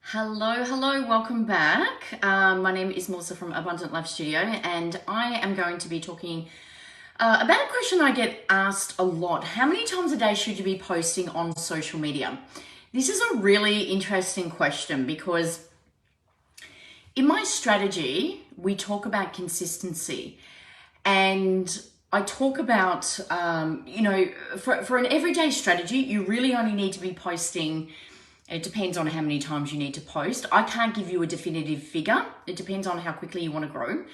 Hello, welcome back. My name is Melissa from Abundant Life Studio, and I am going to be talking about a question I get asked a lot. How many times a day should you be posting on social media? This is a really interesting question because in my strategy, we talk about consistency, and I talk about, for an everyday strategy, you really only need to be posting. It depends on how many times you need to post. I can't give you a definitive figure. It depends on how quickly you want to grow.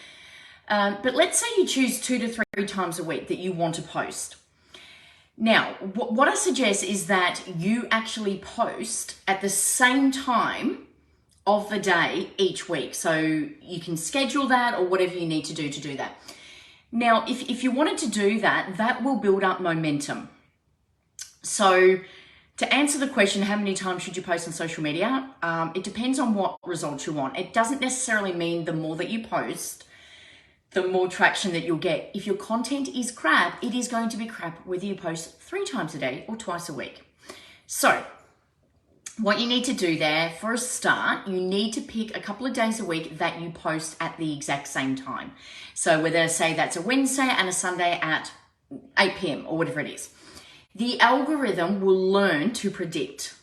But let's say you choose 2 to 3 times a week that you want to post. Now, what I suggest is that you actually post at the same time of the day each week. So you can schedule that or whatever you need to do that. Now, if you wanted to do that, that will build up momentum. So to answer the question, how many times should you post on social media? It depends on what results you want. It doesn't necessarily mean the more that you post, the more traction that you'll get. If your content is crap, it is going to be crap whether you post 3 times a day or twice a week. So what you need to do there, for a start, you need to pick a couple of days a week that you post at the exact same time. So whether, say, that's a Wednesday and a Sunday at 8 p.m. or whatever it is. The algorithm will learn to predict.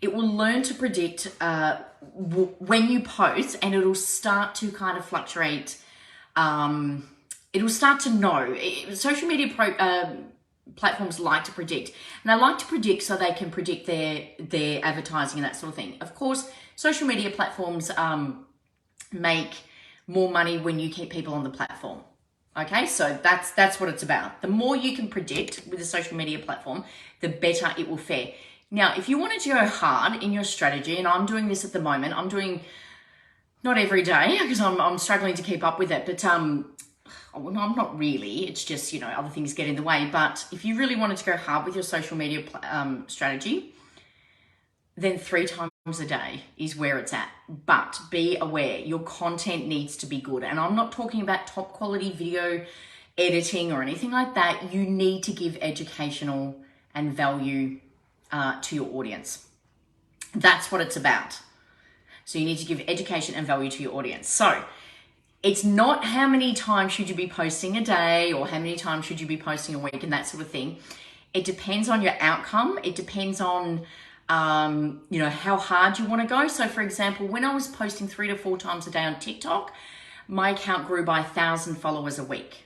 It will learn to predict when you post, and it'll start to kind of fluctuate. It'll start to know. Social media platforms like to predict. And they like to predict so they can predict their advertising and that sort of thing. Of course, social media platforms make more money when you keep people on the platform. Okay, so that's what it's about. The more you can predict with a social media platform, the better it will fare. Now, if you wanted to go hard in your strategy, and I'm doing this at the moment, I'm doing not every day because I'm struggling to keep up with it, but well, no, I'm not really. It's just, other things get in the way. But if you really wanted to go hard with your social media strategy, then 3 times a day is where it's at. But be aware, your content needs to be good. And I'm not talking about top quality video editing or anything like that. You need to give educational and value to your audience. That's what it's about. So you need to give education and value to your audience. So it's not how many times should you be posting a day or how many times should you be posting a week and that sort of thing. It depends on your outcome. It depends on how hard you want to go. So for example, when I was posting 3 to 4 times a day on TikTok, my account grew by 1,000 followers a week.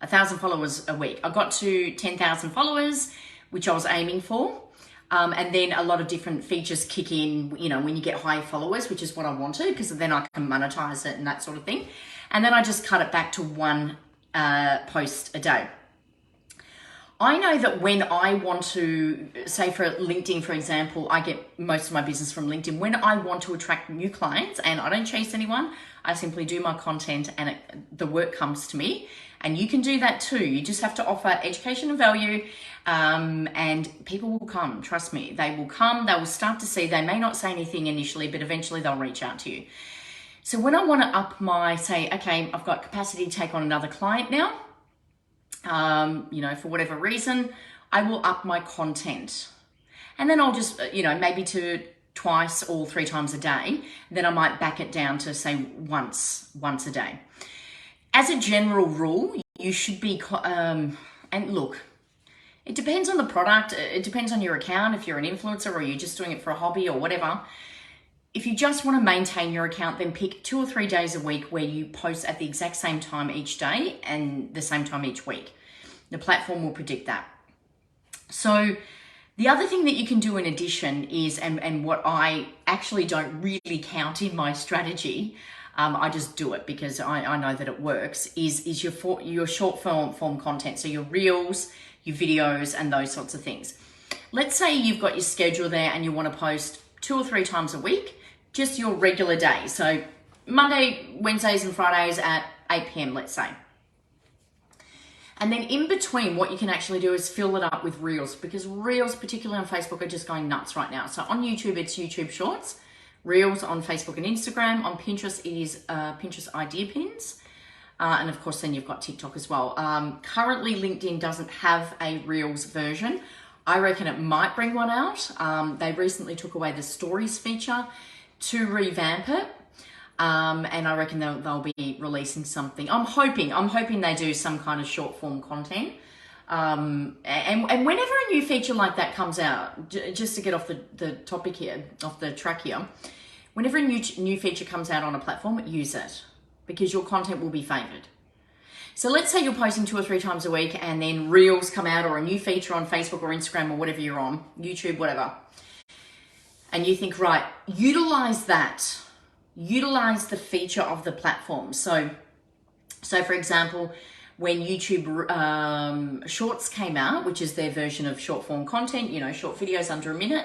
1,000 followers a week. I got to 10,000 followers, which I was aiming for. And then a lot of different features kick in, when you get high followers, which is what I wanted, because then I can monetize it and that sort of thing. And then I just cut it back to 1 post a day. I know that when I want to, say for LinkedIn, for example, I get most of my business from LinkedIn. When I want to attract new clients and I don't chase anyone, I simply do my content and the work comes to me. And you can do that too. You just have to offer education and value, and people will come. Trust me, they will come. They will start to see. They may not say anything initially, but eventually they'll reach out to you. So when I want to up say, okay, I've got capacity to take on another client now, for whatever reason, I will up my content. And then I'll just, maybe to twice or 3 times a day. Then I might back it down to say once a day. As a general rule, you should be, and look, it depends on the product. It depends on your account. If you're an influencer or you're just doing it for a hobby or whatever. If you just want to maintain your account, then pick 2 or 3 days a week where you post at the exact same time each day and the same time each week. The platform will predict that. So the other thing that you can do in addition is, and what I actually don't really count in my strategy, I just do it because I know that it works, is your short form content. So your reels, your videos, and those sorts of things. Let's say you've got your schedule there and you want to post 2 or 3 times a week, just your regular days. So Monday, Wednesdays, and Fridays at 8 p.m., let's say. And then in between, what you can actually do is fill it up with reels, because reels, particularly on Facebook, are just going nuts right now. So on YouTube, it's YouTube Shorts. Reels on Facebook and Instagram. On Pinterest, it is Pinterest idea pins. And of course, then you've got TikTok as well. Currently, LinkedIn doesn't have a Reels version. I reckon it might bring one out. They recently took away the stories feature to revamp it. And I reckon they'll be releasing something. I'm hoping they do some kind of short form content. And whenever a new feature like that comes out, just to get off the topic here, off the track here, whenever a new feature comes out on a platform, use it, because your content will be favored. So let's say you're posting 2 or 3 times a week and then Reels come out, or a new feature on Facebook or Instagram or whatever you're on, YouTube, whatever. And you think, right, utilize that. Utilize the feature of the platform. So for example, when YouTube Shorts came out, which is their version of short form content, short videos under a minute,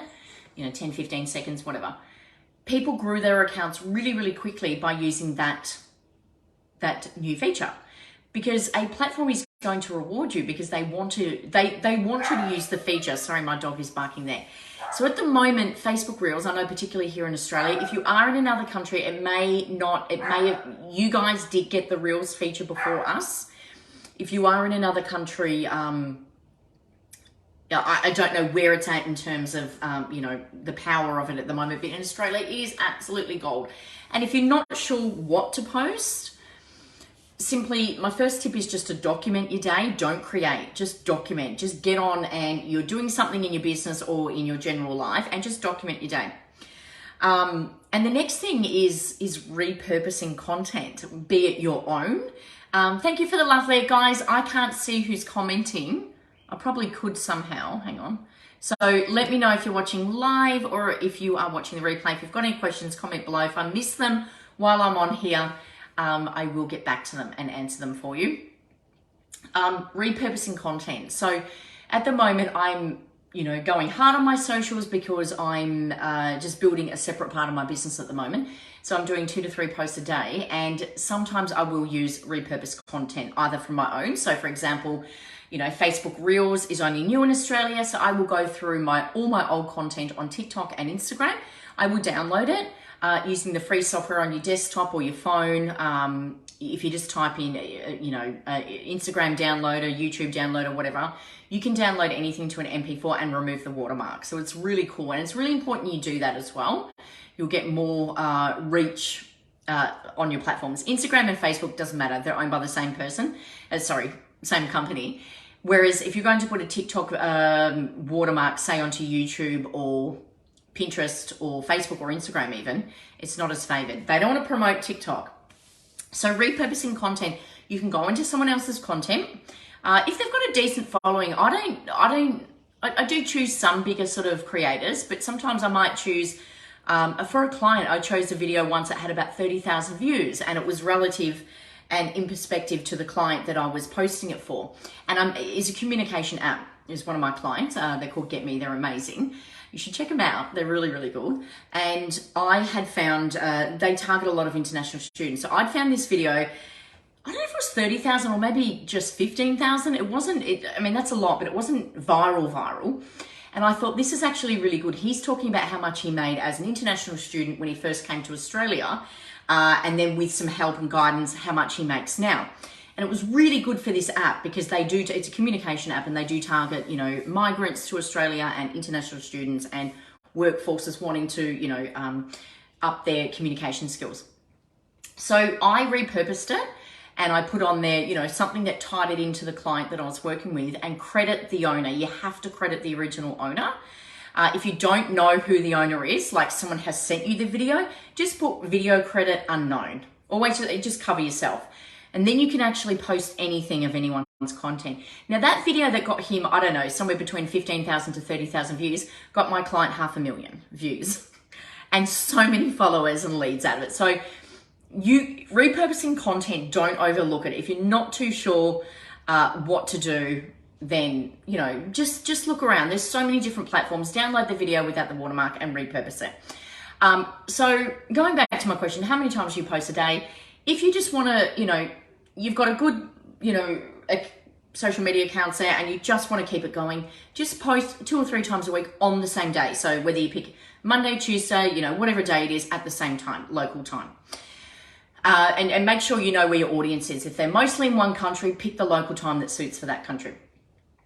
10, 15 seconds, whatever. People grew their accounts really, really quickly by using that new feature, because a platform is going to reward you because they want you to use the feature. Sorry, my dog is barking there. So at the moment, Facebook Reels, I know particularly here in Australia, if you are in another country, you guys did get the Reels feature before us. If you are in another country, I don't know where it's at in terms of, the power of it at the moment, but in Australia, it is absolutely gold. And if you're not sure what to post, simply, my first tip is just to document your day. Don't create, just document. Just get on and you're doing something in your business or in your general life, and just document your day. And the next thing is repurposing content, be it your own. Thank you for the love there, guys. I can't see who's commenting. I probably could somehow, hang on. So let me know if you're watching live or if you are watching the replay. If you've got any questions, comment below. If I miss them while I'm on here, I will get back to them and answer them for you. Repurposing content. So at the moment, I'm, going hard on my socials because I'm just building a separate part of my business at the moment. So I'm doing 2 to 3 posts a day, and sometimes I will use repurposed content either from my own. So for example, Facebook Reels is only new in Australia, so I will go through all my old content on TikTok and Instagram. I will download it using the free software on your desktop or your phone. If you just type in, Instagram downloader, YouTube downloader, whatever, you can download anything to an MP4 and remove the watermark. So it's really cool, and it's really important you do that as well. You'll get more reach on your platforms. Instagram and Facebook, doesn't matter. They're owned by the same person. Same company. Whereas if you're going to put a TikTok watermark, say onto YouTube or Pinterest or Facebook or Instagram even, it's not as favored. They don't want to promote TikTok. So repurposing content, you can go into someone else's content. If they've got a decent following, I do choose some bigger sort of creators, but sometimes I might choose, for a client, I chose a video once that had about 30,000 views, and it was relative and in perspective to the client that I was posting it for. And it's a communication app, is one of my clients. They're called Get Me. They're amazing. You should check them out. They're really, really good. And I had found, they target a lot of international students. So I'd found this video, I don't know if it was 30,000 or maybe just 15,000. That's a lot, but it wasn't viral. And I thought, this is actually really good. He's talking about how much he made as an international student when he first came to Australia, and then with some help and guidance, how much he makes now. And it was really good for this app because it's a communication app, and they do target, migrants to Australia and international students and workforces wanting to, up their communication skills. So I repurposed it, and I put on there, something that tied it into the client that I was working with, and credit the owner. You have to credit the original owner. If you don't know who the owner is, like someone has sent you the video, just put video credit unknown. Always just cover yourself. And then you can actually post anything of anyone's content. Now that video that got him, I don't know, somewhere between 15,000 to 30,000 views, got my client 500,000 views and so many followers and leads out of it. So you repurposing content, don't overlook it. If you're not too sure what to do, then, just look around. There's so many different platforms. Download the video without the watermark and repurpose it. So going back to my question, how many times do you post a day? If you just want to, you've got a good, social media accounts there and you just want to keep it going, just post 2 or 3 times a week on the same day. So whether you pick Monday, Tuesday, whatever day it is, at the same time, local time. And make sure you know where your audience is. If they're mostly in one country, pick the local time that suits for that country.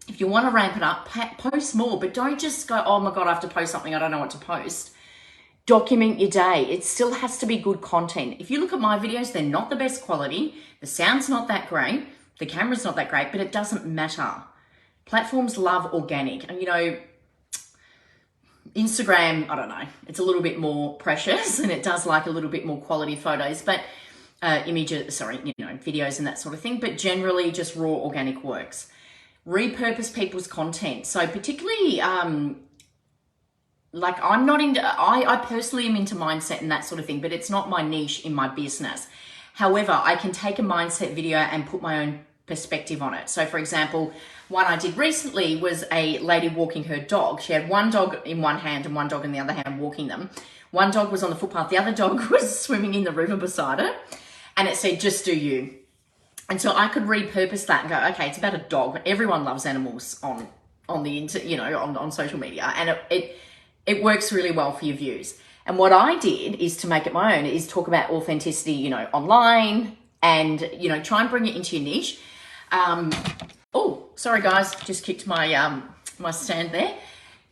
If you want to ramp it up, post more, but don't just go, oh my God, I have to post something, I don't know what to post. Document your day. It still has to be good content. If you look at my videos, they're not the best quality. The sound's not that great. The camera's not that great, but it doesn't matter. Platforms love organic. And, you know, Instagram, I don't know, it's a little bit more precious and it does like a little bit more quality photos, but videos and that sort of thing. But generally just raw organic works. Repurpose people's content. So particularly, like I personally am into mindset and that sort of thing, but it's not my niche in my business. However, I can take a mindset video and put my own perspective on it. So for example, one I did recently was a lady walking her dog. She had one dog in one hand and one dog in the other hand walking them. One dog was on the footpath. The other dog was swimming in the river beside her. And it said, just do you. And so I could repurpose that and go, okay, it's about a dog. Everyone loves animals on social media, and it works really well for your views. And what I did is to make it my own, is talk about authenticity, you know, online, and, you know, try and bring it into your niche. Oh, sorry guys, just kicked my my stand there.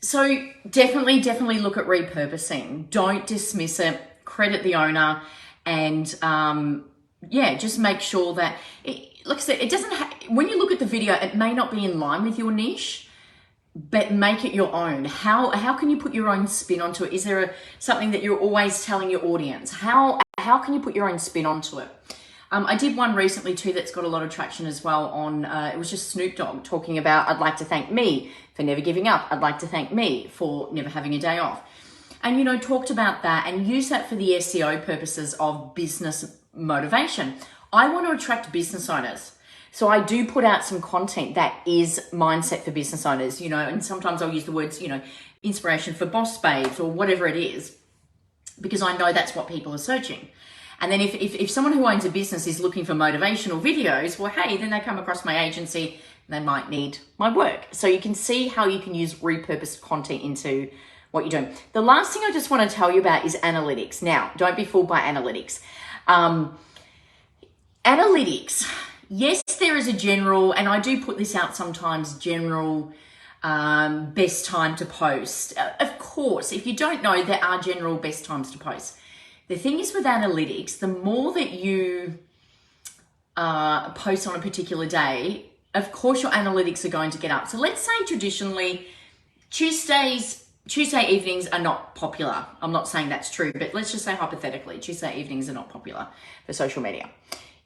So definitely look at repurposing. Don't dismiss it. Credit the owner, and just make sure that, like I said, it doesn't. When you look at the video, it may not be in line with your niche, but make it your own. How can you put your own spin onto it? Is there something that you're always telling your audience? How can you put your own spin onto it? I did one recently too that's got a lot of traction as well on, it was just Snoop Dogg talking about, I'd like to thank me for never giving up. I'd like to thank me for never having a day off. And, you know, talked about that and use that for the SEO purposes of business motivation. I want to attract business owners. So I do put out some content that is mindset for business owners, you know, and sometimes I'll use the words, you know, inspiration for boss babes or whatever it is, because I know that's what people are searching. And then if someone who owns a business is looking for motivational videos, well, hey, then they come across my agency and they might need my work. So you can see how you can use repurposed content into what you're doing. The last thing I just want to tell you about is analytics. Now, don't be fooled by analytics. Analytics, yes, there is a general, and I do put this out sometimes, general best time to post. Of course, if you don't know, there are general best times to post. The thing is with analytics, the more that you post on a particular day, of course your analytics are going to get up. So let's say traditionally Tuesday evenings are not popular. I'm not saying that's true, but let's just say hypothetically, Tuesday evenings are not popular for social media.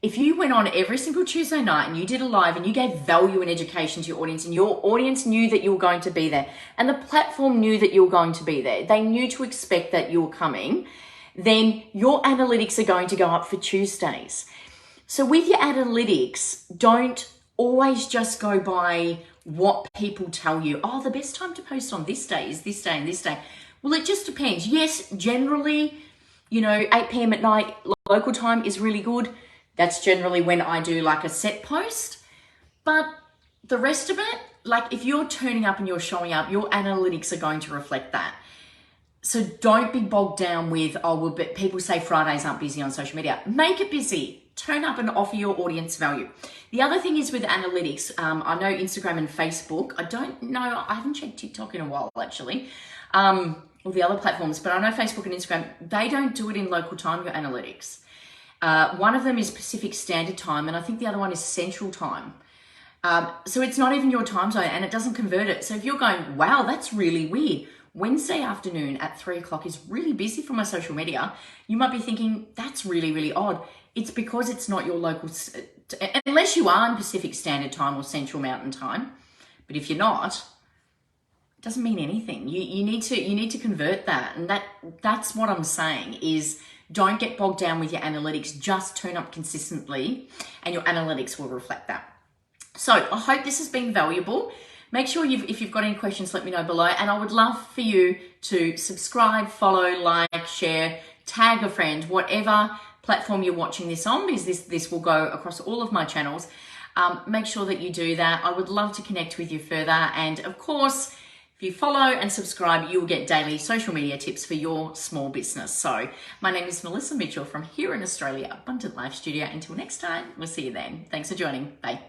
If you went on every single Tuesday night and you did a live and you gave value and education to your audience, and your audience knew that you were going to be there and the platform knew that you were going to be there, they knew to expect that you were coming, then your analytics are going to go up for Tuesdays. So with your analytics, don't always just go by what people tell you. Oh, the best time to post on this day is this day and this day. Well, it just depends. Yes, generally, you know, 8 p.m. at night, local time is really good. That's generally when I do like a set post. But the rest of it, like if you're turning up and you're showing up, your analytics are going to reflect that. So don't be bogged down with, oh, well, but people say Fridays aren't busy on social media. Make it busy. Turn up and offer your audience value. The other thing is with analytics, I know Instagram and Facebook, I don't know, I haven't checked TikTok in a while actually, or the other platforms, but I know Facebook and Instagram, they don't do it in local time, your analytics. One of them is Pacific Standard Time, and I think the other one is Central Time. So it's not even your time zone, and it doesn't convert it. So if you're going, wow, that's really weird, Wednesday afternoon at 3 o'clock is really busy for my social media, you might be thinking, that's really, really odd. It's because it's not your local, unless you are in Pacific Standard Time or Central Mountain Time. But if you're not, it doesn't mean anything. You need to convert that. And that's what I'm saying is, don't get bogged down with your analytics. Just turn up consistently and your analytics will reflect that. So I hope this has been valuable. Make sure if you've got any questions, let me know below. And I would love for you to subscribe, follow, like, share, tag a friend, whatever platform you're watching this on, because this will go across all of my channels. Make sure that you do that. I would love to connect with you further. And of course, if you follow and subscribe, you'll get daily social media tips for your small business. So my name is Melissa Mitchell from here in Australia, Abundant Life Studio. Until next time, we'll see you then. Thanks for joining. Bye.